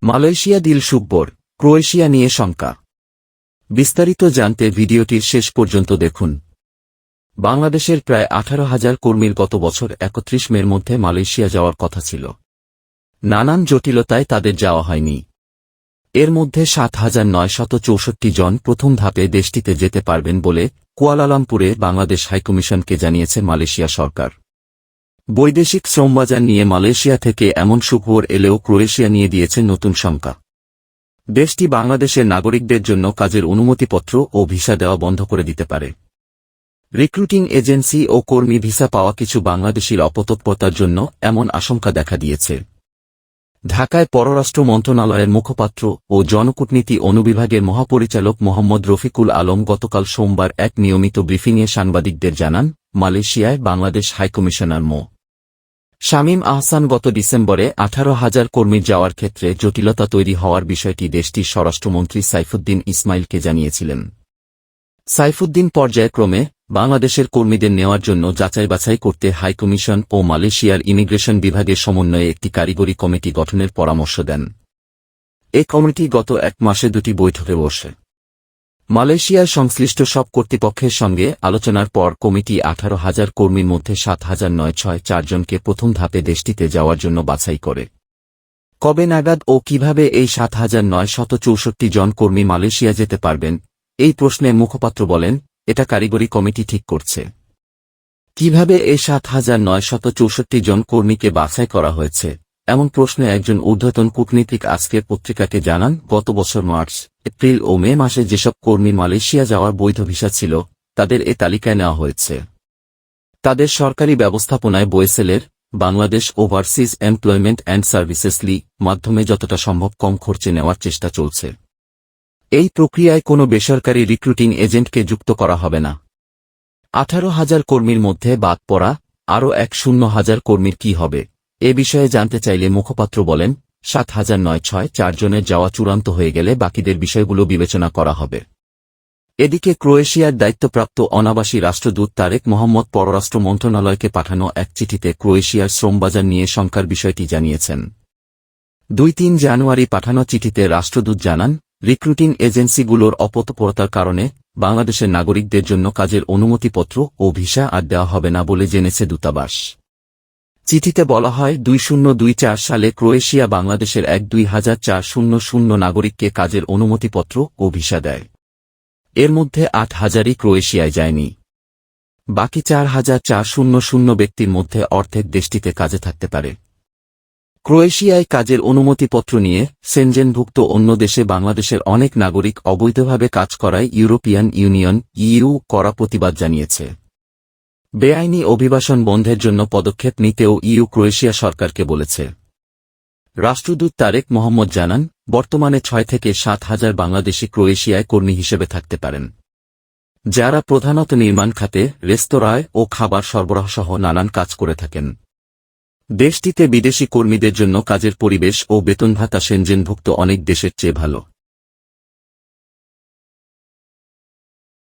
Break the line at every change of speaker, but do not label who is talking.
Malaysia deal সুখবর, Croatia নিয়ে শঙ্কা। বিস্তারিত জানতে ভিডিওটির শেষ পর্যন্ত দেখুন। বাংলাদেশের প্রায় 18,000 কর্মীর গত বছর 31 মের মধ্যে মালয়েশিয়া যাওয়ার কথা ছিল। নানান জটিলতায় তাদের যাওয়া হয়নি। এর মধ্যে 7,964 জন প্রথম ধাপে দেশটিতে যেতে পারবেন বলে কুয়ালালামপুরে বাংলাদেশ হাইকমিশনকে জানিয়েছে মালয়েশিয়া সরকার। বৈদেশিক শ্রমবাজার নিয়ে মালয়েশিয়া থেকে এমন সুখবর এলেও ক্রোয়েশিয়া নিয়ে দিয়েছে নতুন শঙ্কা। দেশটি বাংলাদেশের নাগরিকদের জন্য কাজের অনুমতিপত্র ও ভিসা দেওয়া বন্ধ করে দিতে পারে। রিক্রুটিং এজেন্সি ও কর্মী ভিসা পাওয়া কিছু বাংলাদেশির অপতৎপরতার জন্য এমন আশঙ্কা দেখা দিয়েছে। ঢাকায় পররাষ্ট্র মন্ত্রণালয়ের মুখপাত্র ও জনকূটনীতি অনুবিভাগের মহাপরিচালক মোহাম্মদ রফিকুল আলম গতকাল সোমবার এক নিয়মিত ব্রিফিংয়ে সাংবাদিকদের জানান, মালয়েশিয়ায় বাংলাদেশ হাইকমিশনার মো. শামীম আহসান গত ডিসেম্বরে 18,000 কর্মীর যাওয়ার ক্ষেত্রে জটিলতা তৈরি হওয়ার বিষয়টি দেশটির স্বরাষ্ট্রমন্ত্রী সাইফুদ্দিন ইসমাইলকে জানিয়েছিলেন। সাইফুদ্দিন পর্যায়ক্রমে বাংলাদেশের কর্মীদের নেওয়ার জন্য যাচাই-বাছাই করতে হাইকমিশন ও মালয়েশিয়ার ইমিগ্রেশন বিভাগের সমন্বয়ে একটি কারিগরি কমিটি গঠনের পরামর্শ দেন। এ কমিটি গত এক মাসে 2টি বৈঠকে বসে। মালয়েশিয়ার সংশ্লিষ্ট সব কর্তৃপক্ষের সঙ্গে আলোচনার পর কমিটি 18,000 কর্মীর মধ্যে 7,964 জনকে প্রথম ধাপে দেশটিতে যাওয়ার জন্য বাছাই করে। কবে নাগাদ ও কিভাবে এই 7,964 জন কর্মী মালয়েশিয়া যেতে পারবেন, এই প্রশ্নে মুখপাত্র বলেন, এটা কারিগরি কমিটি ঠিক করছে। কিভাবে এই 7,964 জন কর্মীকে বাছাই করা হয়েছে, এমন প্রশ্নে একজন ঊর্ধ্বতন কূটনীতিক আজকের পত্রিকাকে জানান, গত বছর মার্চ, এপ্রিল ও মে মাসে যেসব কর্মী মালয়েশিয়া যাওয়ার বৈধ ভিসা ছিল, তাদের এ তালিকায় নেওয়া হয়েছে। তাদের সরকারি ব্যবস্থাপনায় বোয়েসেলের Bangladesh overseas employment and services লি মাধ্যমে যতটা সম্ভব কম খরচে নেওয়ার চেষ্টা চলছে। এই প্রক্রিয়ায় কোনো বেসরকারি রিক্রুটিং এজেন্টকে যুক্ত করা হবে না। 18,000 কর্মীর মধ্যে বাদ পড়া আরও 10,000 কর্মীর কি হবে, এ বিষয়ে জানতে চাইলে মুখপাত্র বলেন, 7,964 জনের যাওয়া চূড়ান্ত হয়ে গেলে বাকিদের বিষয়গুলো বিবেচনা করা হবে। এদিকে ক্রোয়েশিয়ার দায়িত্বপ্রাপ্ত অনাবাসী রাষ্ট্রদূত তারেক মোহাম্মদ পররাষ্ট্র মন্ত্রণালয়কে পাঠানো এক চিঠিতে ক্রোয়েশিয়ার শ্রমবাজার নিয়ে শঙ্কার বিষয়টি জানিয়েছেন। 2-3 জানুয়ারি পাঠানো চিঠিতে রাষ্ট্রদূত জানান, রিক্রুটিং এজেন্সিগুলোর অপতৎপরতার কারণে বাংলাদেশের নাগরিকদের জন্য কাজের অনুমতিপত্র ও ভিসা আর দেওয়া হবে না বলে জেনেছে দূতাবাস। চিঠিতে বলা হয়, 2024 সালে ক্রোয়েশিয়া বাংলাদেশের 2,400 নাগরিককে কাজের অনুমতিপত্র ও ভিসা দেয়। এর মধ্যে 8,000ই ক্রোয়েশিয়ায় যায়নি। বাকি 4,400 ব্যক্তির মধ্যে অর্ধেক দেশটিতে কাজে থাকতে পারে। ক্রোয়েশিয়ায় কাজের অনুমতিপত্র নিয়ে সেনজেনভুক্ত অন্য দেশে বাংলাদেশের অনেক নাগরিক অবৈধভাবে কাজ করায় ইউরোপিয়ান ইউনিয়ন ইইউ কড়া প্রতিবাদ জানিয়েছে। বেআইনি অভিবাসন বন্ধের জন্য পদক্ষেপ নিতেও ইইউ ক্রোয়েশিয়া সরকারকে বলেছে। রাষ্ট্রদূত তারেক মোহাম্মদ জানান, বর্তমানে 6 থেকে 7,000 বাংলাদেশি ক্রোয়েশিয়ায় কর্মী হিসেবে থাকতে পারেন, যারা প্রধানত নির্মাণ খাতে, রেস্তোরাঁয় ও খাবার সরবরাহ সহ নানান কাজ করে থাকেন। দেশটিতে বিদেশি কর্মীদের জন্য কাজের পরিবেশ ও বেতন ভাতা সেনজেনভুক্ত অনেক দেশের চেয়ে ভালো।